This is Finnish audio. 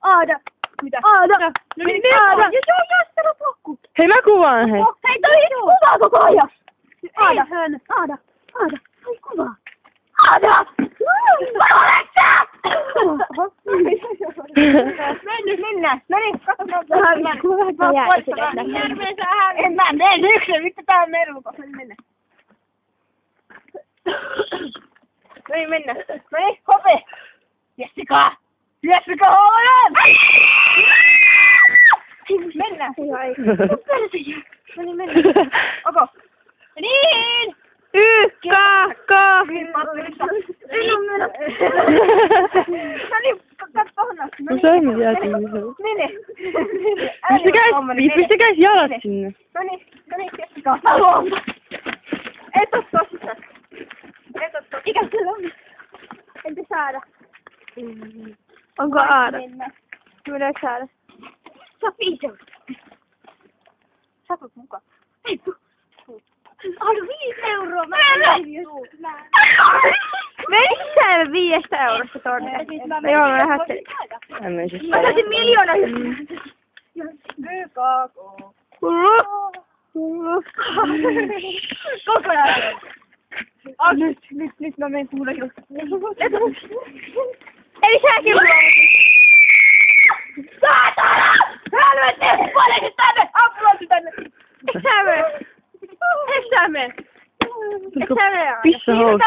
Aada. Mitä? Aada. No niin, Aada. ja se on Jaspera Pakku. Hei, mä kuvaan hei. Hei, toi kuvaa koko ajan. Aada. Eihän. Aada. Aada. Toi kuvaa. Aada. Mennään. No niin, katsotaan. En mä mene yksin, vittu tää on merluko. Mennään. No niin, mennään. No niin, hope. Jessica! Jessica Holland! Mennään. No niin, mennään. Onko? Niin! Kakka! No niin, katso tohon. No se on mitä sinne. Mene. Pistäkäis jalat sinne. No niin, Jessica. Et oo tossa. Mikä sulla on? Entä saada? Onko Aada? Mitä saada? Sopii se. Satut mukaan. Ei tuu. Aina 5 euroa. Mä en tuu. Meissä 5 eurosta tonne. Joo, mä lähdettelin. Mä saisin 1 miljoona. Kokonaan. Nyt mä menen kuulemaan. Ei säkin Saatana! Helvetti! Poliisit tänne! Ambulansi tänne! Et sä mene. Pissa housu.